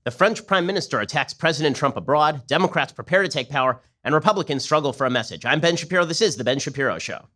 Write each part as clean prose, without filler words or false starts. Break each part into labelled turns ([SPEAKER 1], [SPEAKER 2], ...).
[SPEAKER 1] The French Prime Minister attacks President Trump abroad, Democrats prepare to take power, and Republicans struggle for a message. I'm Ben Shapiro. This is The Ben Shapiro Show.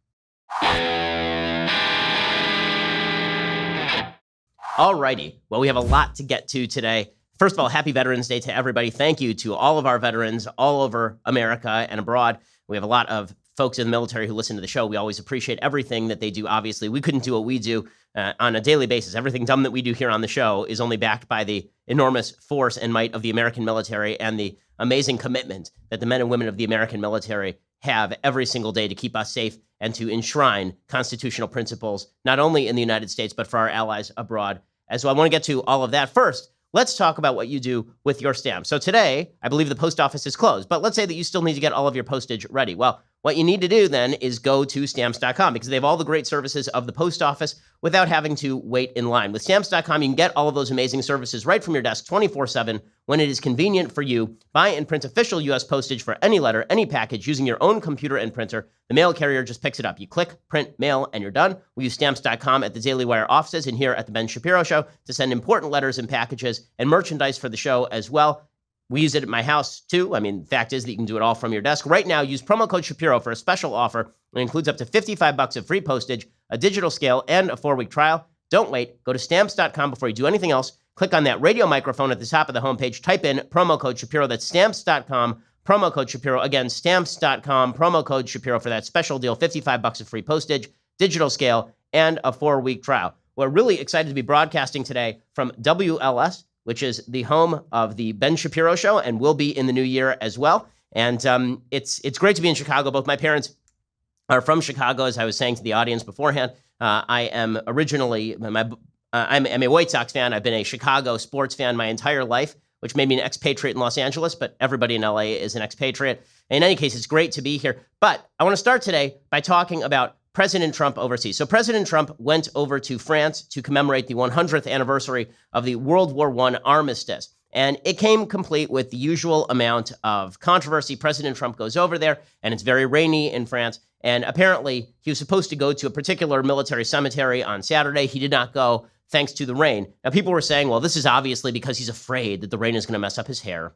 [SPEAKER 1] Alrighty. Well, we have a lot to get to today. First of all, happy Veterans Day to everybody. Thank you to all of our veterans all over America and abroad. We have a lot of folks in the military who listen to the show. We always appreciate everything that they do. Obviously, we couldn't do what we do on a daily basis. Everything dumb that we do here on the show is only backed by the enormous force and might of the American military and the amazing commitment that the men and women of the American military have every single day to keep us safe and to enshrine constitutional principles, not only in the United States, but for our allies abroad as well. I want to get to all of that. First, let's talk about what you do with your stamps. So today, I believe the post office is closed, but let's say that you still need to get all of your postage ready. Well, what you need to do then is go to stamps.com because they have all the great services of the post office without having to wait in line. With stamps.com, you can get all of those amazing services right from your desk 24/7 when it is convenient for you. Buy and print official U.S. postage for any letter, any package using your own computer and printer. The mail carrier just picks it up. You click, print, mail, and you're done. We use stamps.com at the Daily Wire offices and here at the Ben Shapiro Show to send important letters and packages and merchandise for the show as well. We use it at my house, too. I mean, the fact is that you can do it all from your desk. Right now, use promo code Shapiro for a special offer. It includes up to $55 of free postage, a digital scale, and a 4-week trial. Don't wait. Go to stamps.com before you do anything else. Click on that radio microphone at the top of the homepage. Type in promo code Shapiro. That's stamps.com, promo code Shapiro. Again, stamps.com, promo code Shapiro for that special deal, $55 of free postage, digital scale, and a 4-week trial. We're really excited to be broadcasting today from WLS, which is the home of the Ben Shapiro Show and will be in the new year as well. And it's great to be in Chicago. Both my parents are from Chicago, as I was saying to the audience beforehand. I am originally, I'm a White Sox fan. I've been a Chicago sports fan my entire life, which made me an expatriate in Los Angeles, but everybody in LA is an expatriate. In any case, it's great to be here. But I want to start today by talking about President Trump overseas. So President Trump went over to France to commemorate the 100th anniversary of the World War I armistice. And it came complete with the usual amount of controversy. President Trump goes over there, and it's very rainy in France. And apparently, he was supposed to go to a particular military cemetery on Saturday. He did not go, thanks to the rain. Now, people were saying, well, this is obviously because he's afraid that the rain is going to mess up his hair.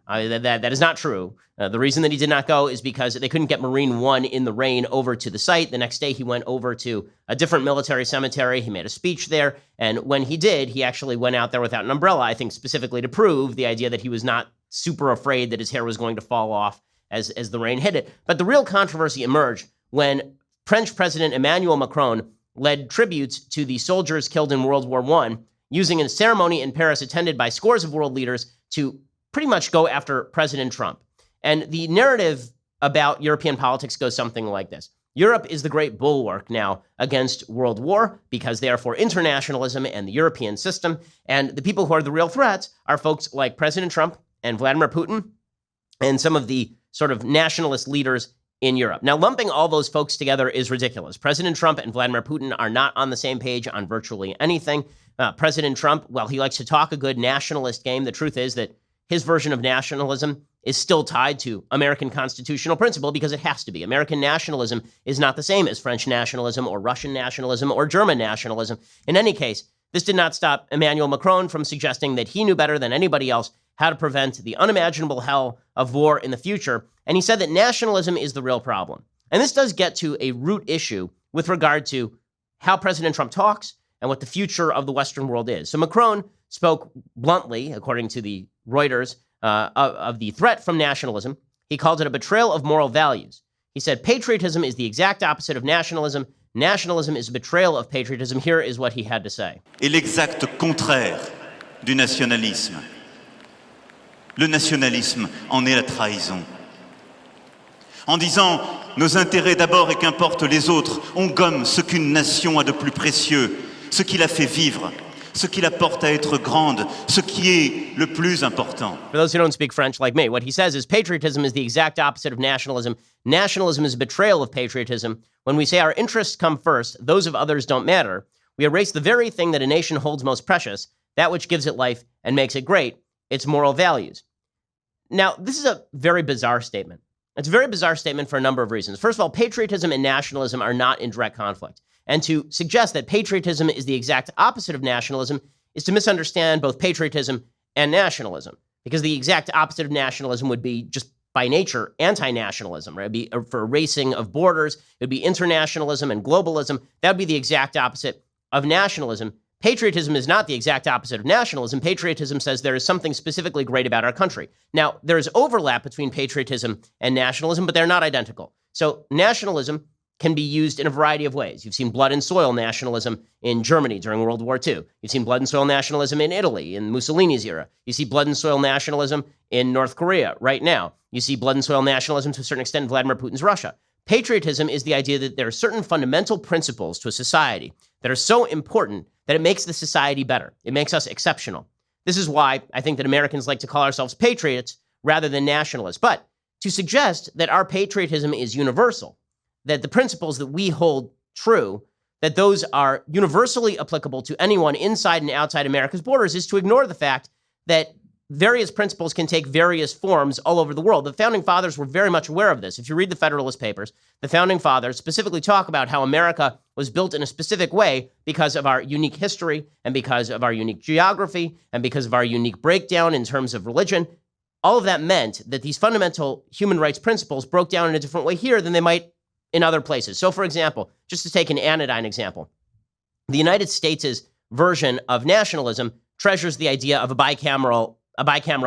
[SPEAKER 1] That is not true. The reason that he did not go is because they couldn't get Marine One in the rain over to the site. The next day, he went over to a different military cemetery. He made a speech there. And when he did, he actually went out there without an umbrella, I think specifically to prove the idea that he was not super afraid that his hair was going to fall off as the rain hit it. But the real controversy emerged when French President Emmanuel Macron led tributes to the soldiers killed in World War I, using a ceremony in Paris attended by scores of world leaders to pretty much go after President Trump. And the narrative about European politics goes something like this. Europe is the great bulwark now against world war because they are for internationalism and the European system. And the people who are the real threats are folks like President Trump and Vladimir Putin and some of the sort of nationalist leaders in Europe. Now, lumping all those folks together is ridiculous. President Trump and Vladimir Putin are not on the same page on virtually anything. President Trump, well, he likes to talk a good nationalist game. The truth is that his version of nationalism is still tied to American constitutional principle because it has to be. American nationalism is not the same as French nationalism or Russian nationalism or German nationalism. In any case, this did not stop Emmanuel Macron from suggesting that he knew better than anybody else how to prevent the unimaginable hell of war in the future. And he said that nationalism is the real problem. And this does get to a root issue with regard to how President Trump talks and what the future of the Western world is. So Macron spoke bluntly, according to the Reuters, of the threat from nationalism. He called it a betrayal of moral values. He said patriotism is the exact opposite of nationalism. Nationalism is a betrayal of patriotism. Here is what he had to say.
[SPEAKER 2] Et l'exact contraire du nationalisme. Le nationalisme en est la trahison. En disant nos intérêts d'abord et qu'importent les autres, on gomme ce qu'une nation a de plus précieux, ce qui la fait vivre, ce qui la porte à être grande, ce qui est le plus important.
[SPEAKER 1] For those who don't speak French like me, what he says is patriotism is the exact opposite of nationalism. Nationalism is a betrayal of patriotism. When we say our interests come first, those of others don't matter, we erase the very thing that a nation holds most precious, that which gives it life and makes it great, its moral values. Now, this is a very bizarre statement. It's a very bizarre statement for a number of reasons. First of all, patriotism and nationalism are not in direct conflict. And to suggest that patriotism is the exact opposite of nationalism is to misunderstand both patriotism and nationalism, because the exact opposite of nationalism would be just by nature anti-nationalism, right? It'd be for erasing of borders. It would be internationalism and globalism. That would be the exact opposite of nationalism. Patriotism is not the exact opposite of nationalism. Patriotism says there is something specifically great about our country. Now, there is overlap between patriotism and nationalism, but they're not identical. So nationalism can be used in a variety of ways. You've seen blood and soil nationalism in Germany during World War II. You've seen blood and soil nationalism in Italy in Mussolini's era. You see blood and soil nationalism in North Korea right now. You see blood and soil nationalism to a certain extent in Vladimir Putin's Russia. Patriotism is the idea that there are certain fundamental principles to a society that are so important that it makes the society better. It makes us exceptional. This is why I think that Americans like to call ourselves patriots rather than nationalists. But to suggest that our patriotism is universal, that the principles that we hold true, that those are universally applicable to anyone inside and outside America's borders, is to ignore the fact that various principles can take various forms all over the world. The Founding Fathers were very much aware of this. If you read the Federalist Papers, the Founding Fathers specifically talk about how America was built in a specific way because of our unique history and because of our unique geography and because of our unique breakdown in terms of religion. All of that meant that these fundamental human rights principles broke down in a different way here than they might in other places. So, for example, just to take an anodyne example, the United States' version of nationalism treasures the idea of a bicameral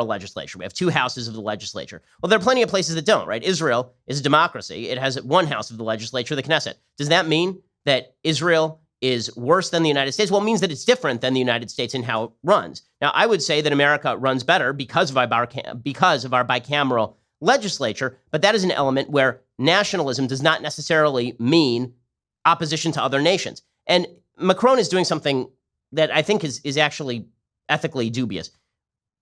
[SPEAKER 1] legislature. We have two houses of the legislature. Well, there are plenty of places that don't, right? Israel is a democracy. It has one house of the legislature, the Knesset. Does that mean that Israel is worse than the United States? Well, it means that it's different than the United States in how it runs. Now, I would say that America runs better because of our bicameral legislature, but that is an element where nationalism does not necessarily mean opposition to other nations. And Macron is doing something that I think is actually ethically dubious.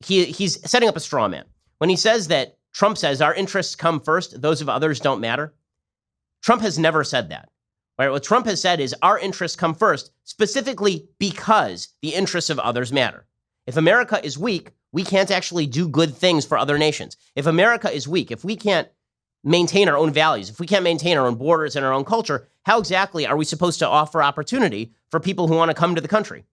[SPEAKER 1] He's setting up a straw man. When he says that Trump says our interests come first, those of others don't matter, Trump has never said that. Right? What Trump has said is our interests come first, specifically because the interests of others matter. If America is weak, we can't actually do good things for other nations. If America is weak, if we can't maintain our own values, if we can't maintain our own borders and our own culture, how exactly are we supposed to offer opportunity for people who want to come to the country?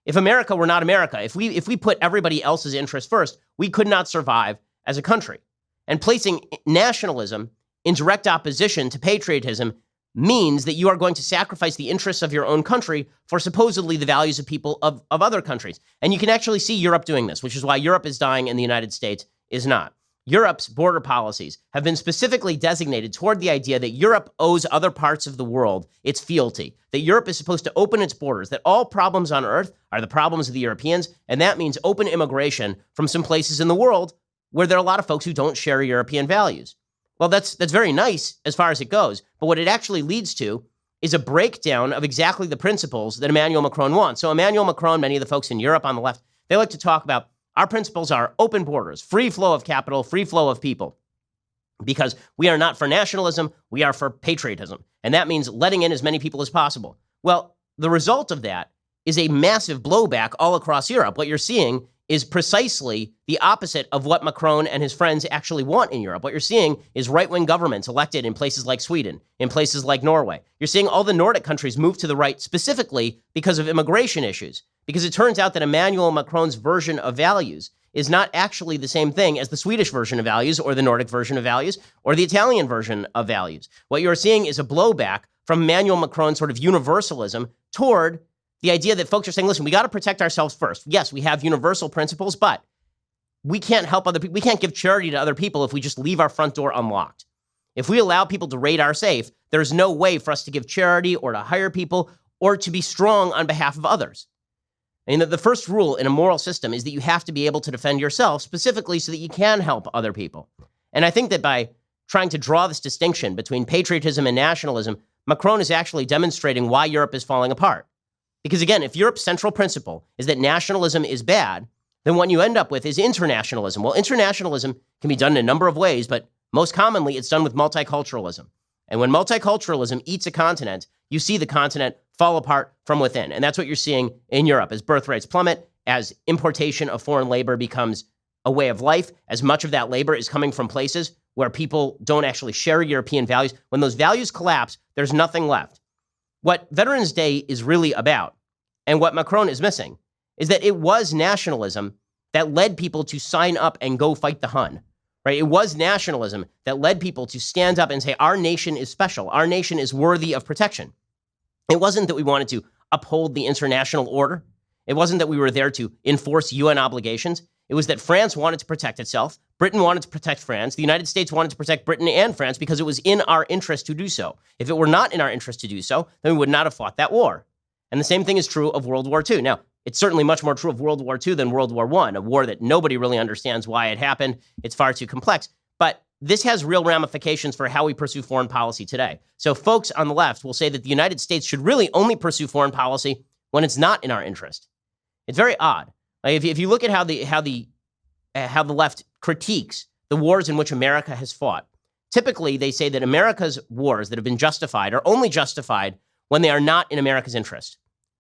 [SPEAKER 1] If America were not America, if we put everybody else's interests first, we could not survive as a country. And placing nationalism in direct opposition to patriotism means that you are going to sacrifice the interests of your own country for supposedly the values of people of other countries. And you can actually see Europe doing this, which is why Europe is dying and the United States is not. Europe's border policies have been specifically designated toward the idea that Europe owes other parts of the world its fealty, that Europe is supposed to open its borders, that all problems on earth are the problems of the Europeans, and that means open immigration from some places in the world where there are a lot of folks who don't share European values. Well, that's very nice as far as it goes, but what it actually leads to is a breakdown of exactly the principles that Emmanuel Macron wants. So Emmanuel Macron, many of the folks in Europe on the left, they like to talk about our principles are open borders, free flow of capital, free flow of people, because we are not for nationalism, we are for patriotism. And that means letting in as many people as possible. Well, the result of that is a massive blowback all across Europe. What you're seeing is precisely the opposite of what Macron and his friends actually want in Europe. What you're seeing is right-wing governments elected in places like Sweden, in places like Norway. You're seeing all the Nordic countries move to the right specifically because of immigration issues, because it turns out that Emmanuel Macron's version of values is not actually the same thing as the Swedish version of values or the Nordic version of values or the Italian version of values. What you're seeing is a blowback from Emmanuel Macron's sort of universalism toward the idea that folks are saying, listen, we got to protect ourselves first. Yes, we have universal principles, but we can't help other people. We can't give charity to other people if we just leave our front door unlocked. If we allow people to raid our safe, there's no way for us to give charity or to hire people or to be strong on behalf of others. And the first rule in a moral system is that you have to be able to defend yourself specifically so that you can help other people. And I think that by trying to draw this distinction between patriotism and nationalism, Macron is actually demonstrating why Europe is falling apart. Because again, if Europe's central principle is that nationalism is bad, then what you end up with is internationalism. Well, internationalism can be done in a number of ways, but most commonly it's done with multiculturalism. And when multiculturalism eats a continent, you see the continent fall apart from within. And that's what you're seeing in Europe as birth rates plummet, as importation of foreign labor becomes a way of life, as much of that labor is coming from places where people don't actually share European values. When those values collapse, there's nothing left. What Veterans Day is really about, and what Macron is missing, is that it was nationalism that led people to sign up and go fight the Hun. Right? It was nationalism that led people to stand up and say, our nation is special. Our nation is worthy of protection. It wasn't that we wanted to uphold the international order. It wasn't that we were there to enforce UN obligations. It was that France wanted to protect itself. Britain wanted to protect France. The United States wanted to protect Britain and France because it was in our interest to do so. If it were not in our interest to do so, then we would not have fought that war. And the same thing is true of World War II. Now, it's certainly much more true of World War II than World War I, a war that nobody really understands why it happened. It's far too complex. But this has real ramifications for how we pursue foreign policy today. So folks on the left will say that the United States should really only pursue foreign policy when it's not in our interest. It's very odd. Like if you look at how the left critiques the wars in which America has fought, typically they say that America's wars that have been justified are only justified when they are not in America's interest.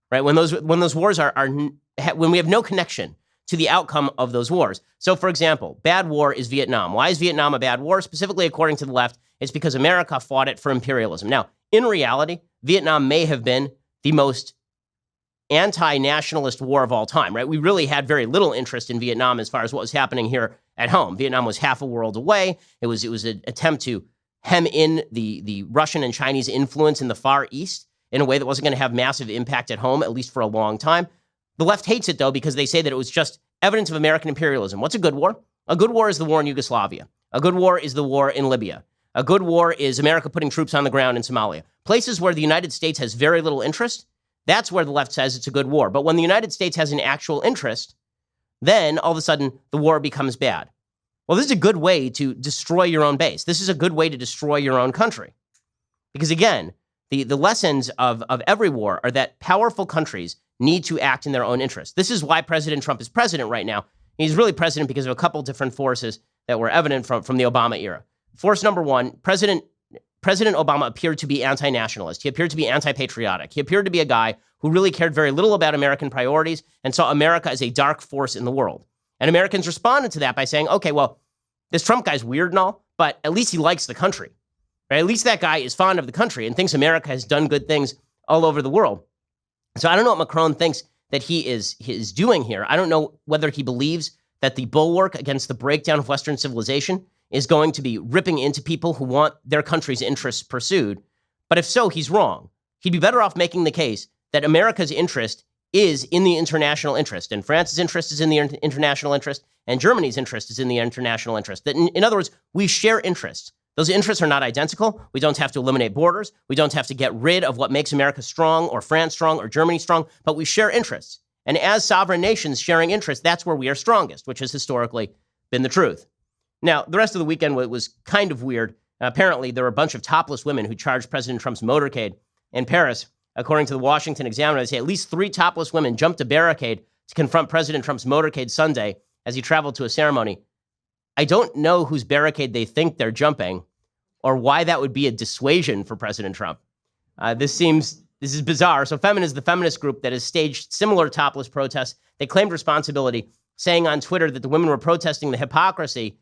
[SPEAKER 1] Right? When those wars when we have no connection to the outcome of those wars. So, for example, bad war is Vietnam. Why is Vietnam a bad war? Specifically, according to the left, it's because America fought it for imperialism. Now, in reality, Vietnam may have been the most anti-nationalist war of all time, right? We really had very little interest in Vietnam as far as what was happening here at home. Vietnam was half a world away. It was an attempt to hem in the Russian and Chinese influence in the Far East in a way that wasn't going to have massive impact at home, at least for a long time. The left hates it, though, because they say that it was just evidence of American imperialism. What's a good war? A good war is the war in Yugoslavia. A good war is the war in Libya. A good war is America putting troops on the ground in Somalia. Places where the United States has very little interest, that's where the left says it's a good war. But when the United States has an actual interest, then all of a sudden the war becomes bad. Well, this is a good way to destroy your own base. This is a good way to destroy your own country. Because again, the lessons of every war are that powerful countries need to act in their own interest. This is why President Trump is president right now. He's really president because of a couple different forces that were evident from the Obama era. Force number one, President Obama appeared to be anti-nationalist. He appeared to be anti-patriotic. He appeared to be a guy who really cared very little about American priorities and saw America as a dark force in the world. And Americans responded to that by saying, okay, well, this Trump guy's weird and all, but at least he likes the country. Right? At least that guy is fond of the country and thinks America has done good things all over the world. So I don't know what Macron thinks that he is doing here. I don't know whether he believes that the bulwark against the breakdown of Western civilization is going to be ripping into people who want their country's interests pursued. But if so, he's wrong. He'd be better off making the case that America's interest is in the international interest, and France's interest is in the international interest, and Germany's interest is in the international interest. That in other words, we share interests. Those interests are not identical. We don't have to eliminate borders. We don't have to get rid of what makes America strong or France strong or Germany strong, but we share interests. And as sovereign nations sharing interests, that's where we are strongest, which has historically been the truth. Now, the rest of the weekend was kind of weird. Apparently, there were a bunch of topless women who charged President Trump's motorcade in Paris. According to the Washington Examiner, they say at least 3 topless women jumped a barricade to confront President Trump's motorcade Sunday as he traveled to a ceremony. I don't know whose barricade they think they're jumping or why that would be a dissuasion for President Trump. This is bizarre. So Femin is the feminist group that has staged similar topless protests. They claimed responsibility, saying on Twitter that the women were protesting the hypocrisy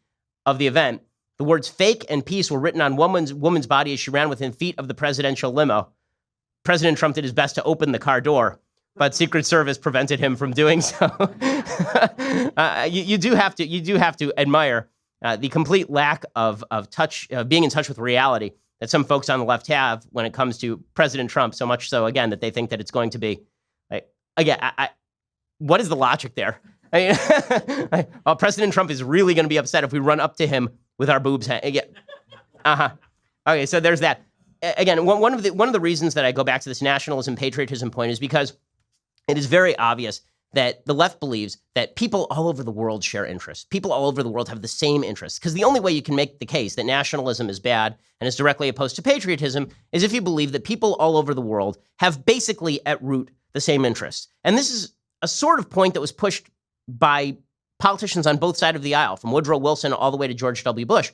[SPEAKER 1] of the event. The words fake and peace were written on woman's body as she ran within feet of the presidential limo. President Trump did his best to open the car door, but Secret Service prevented him from doing so. You do have to admire the complete lack of being in touch with reality that some folks on the left have when it comes to President Trump. So much so, again, that they think that it's going to be what is the logic there? I mean, well, President Trump is really going to be upset if we run up to him with our boobs. Okay, so there's that. Again, one of the reasons that I go back to this nationalism, patriotism point is because it is very obvious that the left believes that people all over the world share interests. People all over the world have the same interests. Because the only way you can make the case that nationalism is bad and is directly opposed to patriotism is if you believe that people all over the world have basically at root the same interests. And this is a sort of point that was pushed by politicians on both sides of the aisle, from Woodrow Wilson all the way to George W. Bush.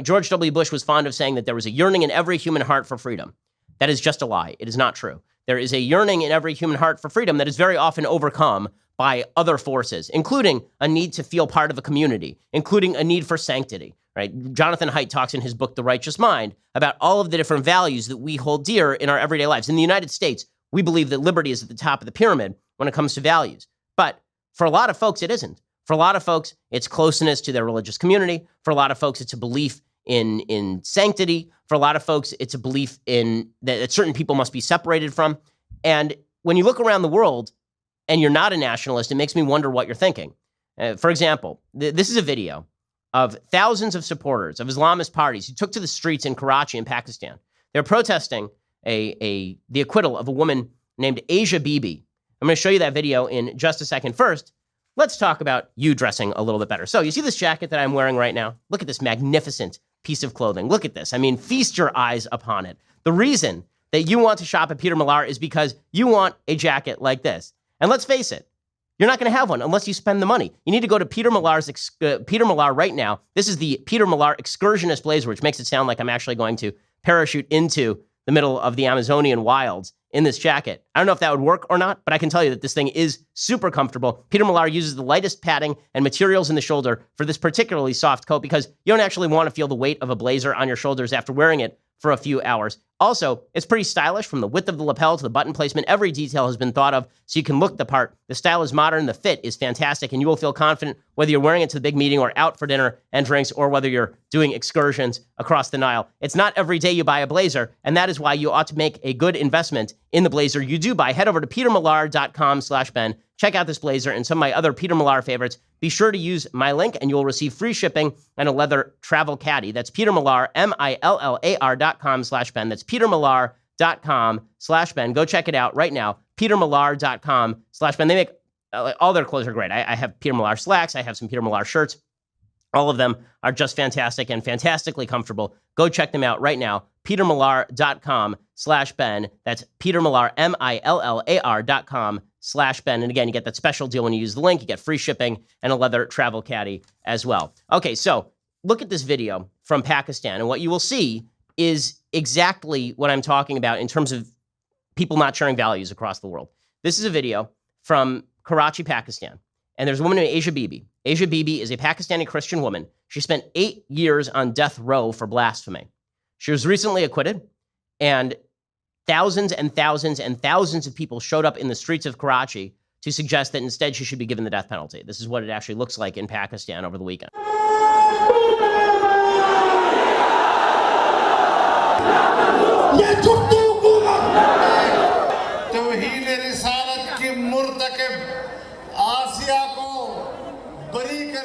[SPEAKER 1] George W. Bush was fond of saying that there was a yearning in every human heart for freedom. That is just a lie. It is not true. There is a yearning in every human heart for freedom that is very often overcome by other forces, including a need to feel part of a community, including a need for sanctity, right? Jonathan Haidt talks in his book, The Righteous Mind, about all of the different values that we hold dear in our everyday lives. In the United States, we believe that liberty is at the top of the pyramid when it comes to values. But for a lot of folks, it isn't. For a lot of folks, it's closeness to their religious community. For a lot of folks, it's a belief in sanctity. For a lot of folks, it's a belief in that certain people must be separated from. And when you look around the world and you're not a nationalist, it makes me wonder what you're thinking. For example, this is a video of thousands of supporters of Islamist parties who took to the streets in Karachi in Pakistan. They're protesting the acquittal of a woman named Asia Bibi. I'm going to show you that video in just a second. First, let's talk about you dressing a little bit better. So you see this jacket that I'm wearing right now? Look at this magnificent piece of clothing. Look at this. I mean, feast your eyes upon it. The reason that you want to shop at Peter Millar is because you want a jacket like this. And let's face it, you're not going to have one unless you spend the money. You need to go to Peter Millar right now. This is the Peter Millar excursionist blazer, which makes it sound like I'm actually going to parachute into the middle of the Amazonian wilds in this jacket. I don't know if that would work or not, but I can tell you that this thing is super comfortable. Peter Millar uses the lightest padding and materials in the shoulder for this particularly soft coat because you don't actually want to feel the weight of a blazer on your shoulders after wearing it for a few hours. Also, it's pretty stylish from the width of the lapel to the button placement. Every detail has been thought of so you can look the part. The style is modern, the fit is fantastic, and you will feel confident whether you're wearing it to the big meeting or out for dinner and drinks or whether you're doing excursions across the Nile. It's not every day you buy a blazer, and that is why you ought to make a good investment in the blazer you do buy. Head over to petermillar.com/Ben. Check out this blazer and some of my other Peter Millar favorites. Be sure to use my link and you will receive free shipping and a leather travel caddy. That's Peter Millar, MILLAR.com/Ben. That's petermillar.com/Ben. Go check it out right now. petermillar.com/Ben. They make all their clothes are great. I have Peter Millar slacks. I have some Peter Millar shirts. All of them are just fantastic and fantastically comfortable. Go check them out right now. petermillar.com/Ben. That's Peter Millar, MILLAR.com/Ben. And again, you get that special deal when you use the link. You get free shipping and a leather travel caddy as well. Okay, so look at this video from Pakistan, and what you will see is exactly what I'm talking about in terms of people not sharing values across the world. This is a video from Karachi, Pakistan, and there's a woman named Asia Bibi. Asia Bibi is a Pakistani Christian woman. She spent 8 years on death row for blasphemy. She was recently acquitted, and thousands and thousands and thousands of people showed up in the streets of Karachi to suggest that instead she should be given the death penalty. This is what it actually looks like in Pakistan over the weekend.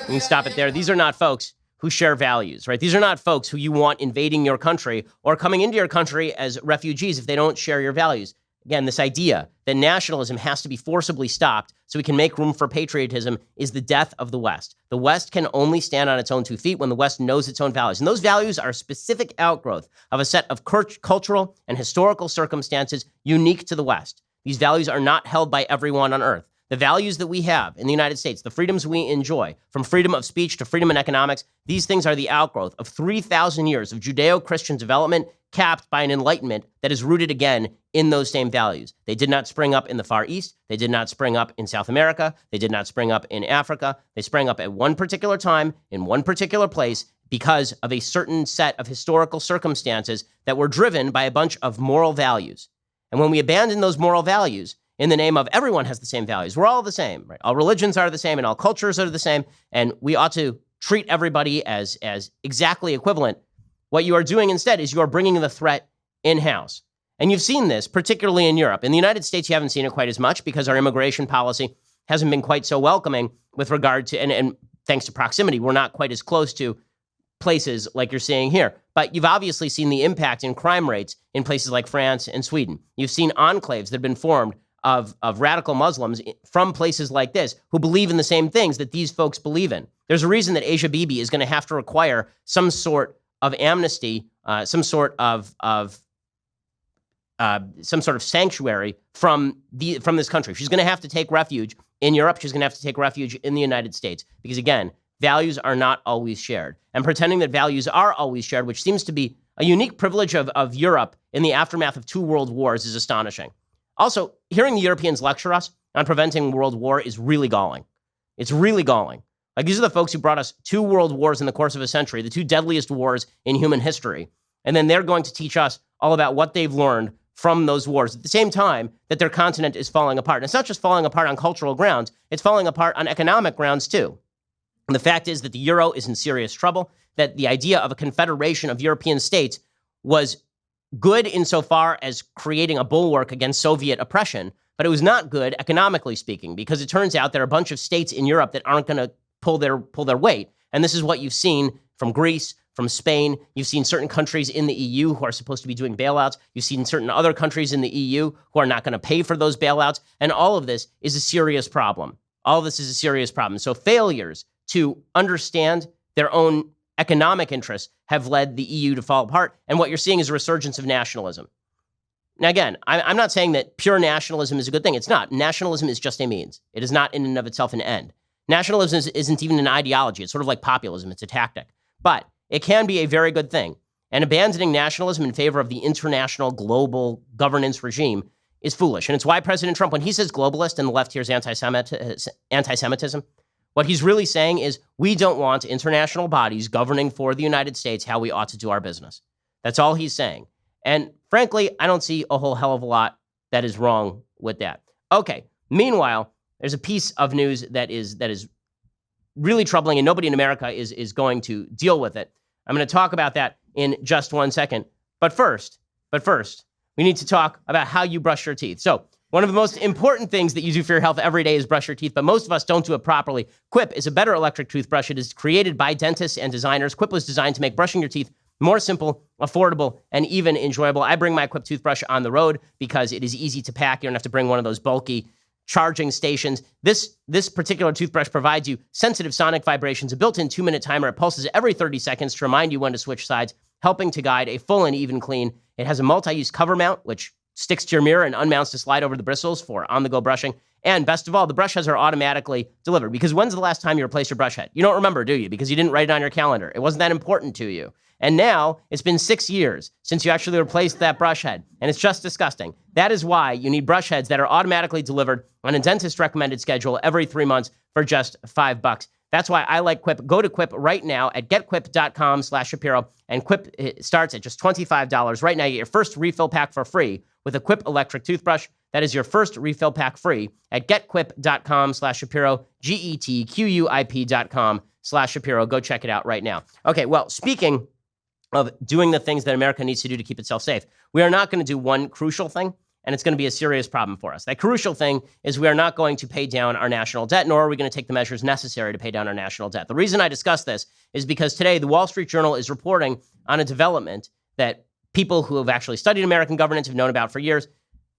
[SPEAKER 1] We can stop it there. These are not folks who share values, right? These are not folks who you want invading your country or coming into your country as refugees if they don't share your values. Again, this idea that nationalism has to be forcibly stopped so we can make room for patriotism is the death of the West. The West can only stand on its own 2 feet when the West knows its own values. And those values are a specific outgrowth of a set of cultural and historical circumstances unique to the West. These values are not held by everyone on earth. The values that we have in the United States, the freedoms we enjoy, from freedom of speech to freedom in economics, these things are the outgrowth of 3,000 years of Judeo-Christian development capped by an enlightenment that is rooted again in those same values. They did not spring up in the Far East. They did not spring up in South America. They did not spring up in Africa. They sprang up at one particular time, in one particular place, because of a certain set of historical circumstances that were driven by a bunch of moral values. And when we abandon those moral values, in the name of everyone has the same values. We're all the same, right? All religions are the same and all cultures are the same. And we ought to treat everybody as exactly equivalent. What you are doing instead is you are bringing the threat in-house. And you've seen this, particularly in Europe. In the United States, you haven't seen it quite as much because our immigration policy hasn't been quite so welcoming with regard to, and thanks to proximity, we're not quite as close to places like you're seeing here. But you've obviously seen the impact in crime rates in places like France and Sweden. You've seen enclaves that have been formed of radical Muslims from places like this who believe in the same things that these folks believe in. There's a reason that Asia Bibi is going to have to require some sort of amnesty, some sort of sanctuary from this country. She's going to have to take refuge in Europe. She's going to have to take refuge in the United States because, again, values are not always shared. And pretending that values are always shared, which seems to be a unique privilege of Europe in the aftermath of 2 world wars, is astonishing. Also, hearing the Europeans lecture us on preventing world war is really galling. It's really galling. Like, these are the folks who brought us 2 world wars in the course of a century, the 2 deadliest wars in human history. And then they're going to teach us all about what they've learned from those wars at the same time that their continent is falling apart. And it's not just falling apart on cultural grounds, it's falling apart on economic grounds too. And the fact is that the euro is in serious trouble, that the idea of a confederation of European states was good insofar as creating a bulwark against Soviet oppression, but it was not good economically speaking, because it turns out there are a bunch of states in Europe that aren't going to pull their weight. And this is what you've seen from Greece, from Spain. You've seen certain countries in the EU who are supposed to be doing bailouts. You've seen certain other countries in the EU who are not going to pay for those bailouts. And all of this is a serious problem. All of this is a serious problem. So failures to understand their own economic interests have led the EU to fall apart. And what you're seeing is a resurgence of nationalism. Now, again, I'm not saying that pure nationalism is a good thing. It's not. Nationalism is just a means. It is not in and of itself an end. Nationalism isn't even an ideology. It's sort of like populism. It's a tactic. But it can be a very good thing. And abandoning nationalism in favor of the international global governance regime is foolish. And it's why President Trump, when he says globalist and the left hears anti-Semitism, what he's really saying is we don't want international bodies governing for the United States how we ought to do our business. That's all he's saying. And frankly, I don't see a whole hell of a lot that is wrong with that. Okay. Meanwhile, there's a piece of news that is really troubling, and nobody in America is going to deal with it. I'm going to talk about that in just 1 second. But first, we need to talk about how you brush your teeth. So one of the most important things that you do for your health every day is brush your teeth, but most of us don't do it properly. Quip is a better electric toothbrush. It is created by dentists and designers. Quip was designed to make brushing your teeth more simple, affordable, and even enjoyable. I bring my Quip toothbrush on the road because it is easy to pack. You don't have to bring one of those bulky charging stations. This particular toothbrush provides you sensitive sonic vibrations, a built-in 2-minute timer. It pulses every 30 seconds to remind you when to switch sides, helping to guide a full and even clean. It has a multi-use cover mount, which sticks to your mirror and unmounts to slide over the bristles for on-the-go brushing. And best of all, the brush heads are automatically delivered. Because when's the last time you replaced your brush head? You don't remember, do you? Because you didn't write it on your calendar. It wasn't that important to you. And now it's been 6 years since you actually replaced that brush head. And it's just disgusting. That is why you need brush heads that are automatically delivered on a dentist-recommended schedule every 3 months for just $5. That's why I like Quip. Go to Quip right now at getquip.com/Shapiro. And Quip starts at just $25. Right now, you get your first refill pack for free with a Quip electric toothbrush. That is your first refill pack free at getquip.com/Shapiro, getquip.com/Shapiro. Go check it out right now. Okay, well, speaking of doing the things that America needs to do to keep itself safe, we are not going to do one crucial thing, and it's going to be a serious problem for us. That crucial thing is we are not going to pay down our national debt, nor are we going to take the measures necessary to pay down our national debt. The reason I discuss this is because today the Wall Street Journal is reporting on a development that people who have actually studied American governance have known about for years.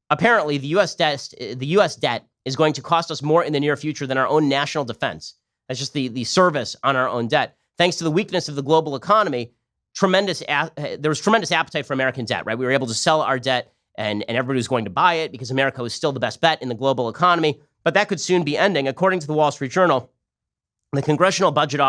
[SPEAKER 1] Apparently, the U.S. debt is going to cost us more in the near future than our own national defense. That's just the service on our own debt. Thanks to the weakness of the global economy, there was tremendous appetite for American debt, right? We were able to sell our debt and everybody was going to buy it because America was still the best bet in the global economy. But that could soon be ending. According to the Wall Street Journal, the Congressional Budget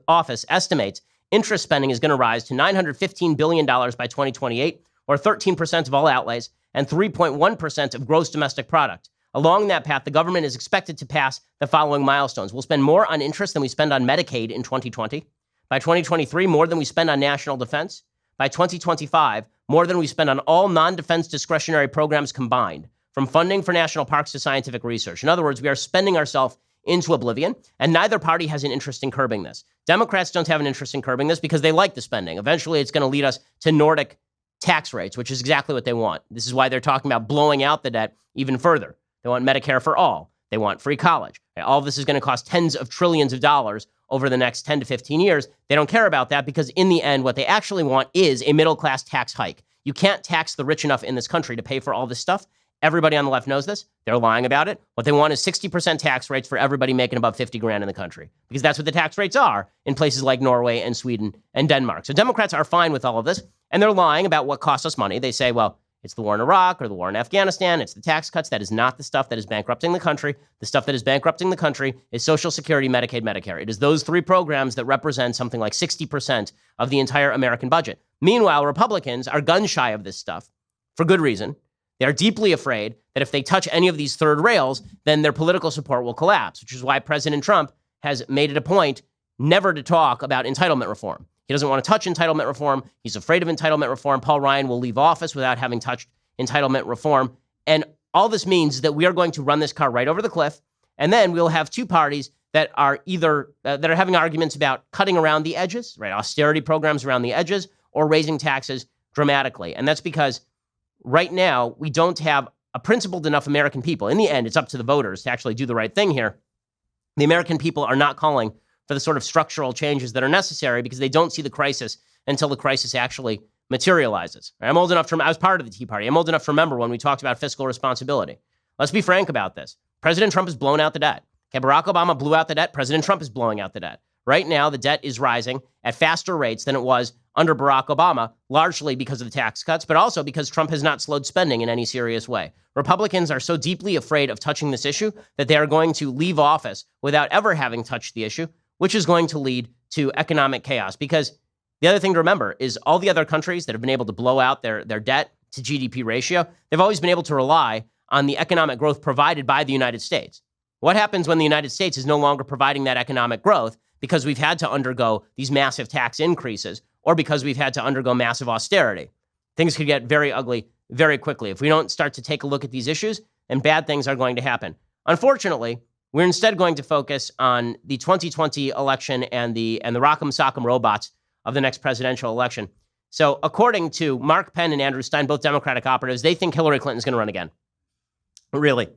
[SPEAKER 1] Office estimates interest spending is going to rise to $915 billion by 2028, or 13% of all outlays, and 3.1% of gross domestic product. Along that path, the government is expected to pass the following milestones. We'll spend more on interest than we spend on Medicaid in 2020. By 2023, more than we spend on national defense. By 2025, more than we spend on all non-defense discretionary programs combined, from funding for national parks to scientific research. In other words, we are spending ourselves into oblivion, and neither party has an interest in curbing this. Democrats don't have an interest in curbing this because they like the spending. Eventually, it's going to lead us to Nordic tax rates, which is exactly what they want. This is why they're talking about blowing out the debt even further. They want Medicare for all. They want free college. All of this is going to cost tens of trillions of dollars over the next 10 to 15 years. They don't care about that because in the end, what they actually want is a middle-class tax hike. You can't tax the rich enough in this country to pay for all this stuff. Everybody on the left knows this. They're lying about it. What they want is 60% tax rates for everybody making above 50 grand in the country, because that's what the tax rates are in places like Norway and Sweden and Denmark. So Democrats are fine with all of this, and they're lying about what costs us money. They say, well, it's the war in Iraq or the war in Afghanistan. It's the tax cuts. That is not the stuff that is bankrupting the country. The stuff that is bankrupting the country is Social Security, Medicaid, Medicare. It is those three programs that represent something like 60% of the entire American budget. Meanwhile, Republicans are gun shy of this stuff for good reason. They are deeply afraid that if they touch any of these third rails, then their political support will collapse, which is why President Trump has made it a point never to talk about entitlement reform. He doesn't want to touch entitlement reform. He's afraid of entitlement reform. Paul Ryan will leave office without having touched entitlement reform. And all this means is that we are going to run this car right over the cliff, and then we'll have two parties that are either that are having arguments about cutting around the edges, right? Austerity programs around the edges, or raising taxes dramatically. And that's because right now we don't have a principled enough American people. In the end, it's up to the voters to actually do the right thing here. The American people are not calling for the sort of structural changes that are necessary because they don't see the crisis until the crisis actually materializes. I was part of the Tea Party. I'm old enough to remember when we talked about fiscal responsibility. Let's be frank about this. President Trump has blown out the debt. Okay, Barack Obama blew out the debt. President Trump is blowing out the debt. Right now, the debt is rising at faster rates than it was under Barack Obama, largely because of the tax cuts, but also because Trump has not slowed spending in any serious way. Republicans are so deeply afraid of touching this issue that they are going to leave office without ever having touched the issue, which is going to lead to economic chaos. Because the other thing to remember is all the other countries that have been able to blow out their debt to GDP ratio, they've always been able to rely on the economic growth provided by the United States. What happens when the United States is no longer providing that economic growth because we've had to undergo these massive tax increases or because we've had to undergo massive austerity? Things could get very ugly very quickly. If we don't start to take a look at these issues, then bad things are going to happen. Unfortunately, we're instead going to focus on the 2020 election and the rock'em sock'em robots of the next presidential election. So according to Mark Penn and Andrew Stein, both Democratic operatives, they think Hillary Clinton's going to run again. Really?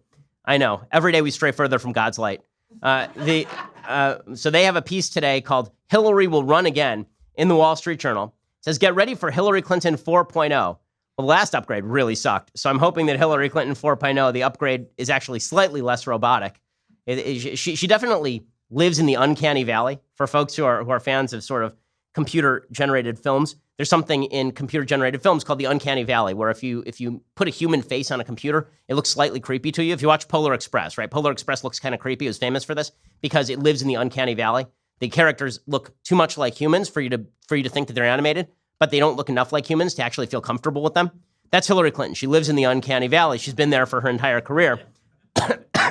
[SPEAKER 1] I know. Every day we stray further from God's light. So they have a piece today called Hillary Will Run Again in the Wall Street Journal. It says, get ready for Hillary Clinton 4.0. Well, the last upgrade really sucked. So I'm hoping that Hillary Clinton 4.0, the upgrade is actually slightly less robotic. She definitely lives in the uncanny valley. For folks who are fans of sort of computer-generated films, there's something in computer-generated films called the uncanny valley, where if you put a human face on a computer, it looks slightly creepy to you. If you watch Polar Express, right? Polar Express looks kind of creepy. It was famous for this because it lives in the uncanny valley. The characters look too much like humans for you to think that they're animated, but they don't look enough like humans to actually feel comfortable with them. That's Hillary Clinton. She lives in the uncanny valley. She's been there for her entire career.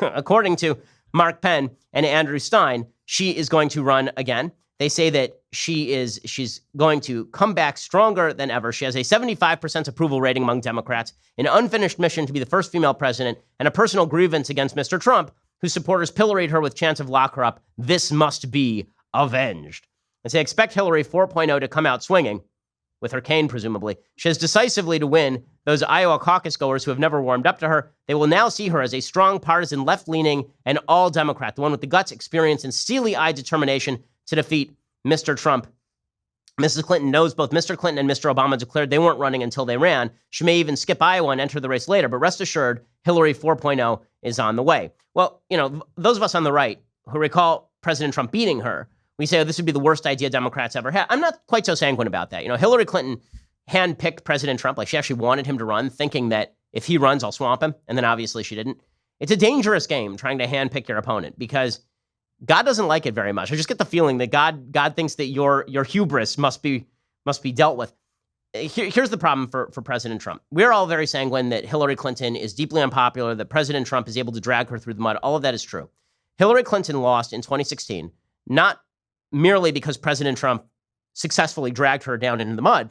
[SPEAKER 1] According to Mark Penn and Andrew Stein, she is going to run again. They say that she's going to come back stronger than ever. She has a 75% approval rating among Democrats, an unfinished mission to be the first female president, and a personal grievance against Mr. Trump, whose supporters pilloried her with chants of lock her up. This must be avenged. And say, expect Hillary 4.0 to come out swinging, with her cane, presumably. She has decisively to win those Iowa caucus goers who have never warmed up to her. They will now see her as a strong, partisan, left-leaning, and all-Democrat, the one with the guts, experience, and steely-eyed determination to defeat Mr. Trump. Mrs. Clinton knows both Mr. Clinton and Mr. Obama declared they weren't running until they ran. She may even skip Iowa and enter the race later, but rest assured, Hillary 4.0 is on the way. Well, those of us on the right who recall President Trump beating her, we say, oh, this would be the worst idea Democrats ever had. I'm not quite so sanguine about that. Hillary Clinton handpicked President Trump. Like, she actually wanted him to run, thinking that if he runs, I'll swamp him. And then obviously she didn't. It's a dangerous game trying to handpick your opponent because God doesn't like it very much. I just get the feeling that God thinks that your hubris must be dealt with. Here's the problem for President Trump. We're all very sanguine that Hillary Clinton is deeply unpopular, that President Trump is able to drag her through the mud. All of that is true. Hillary Clinton lost in 2016, not merely because President Trump successfully dragged her down into the mud,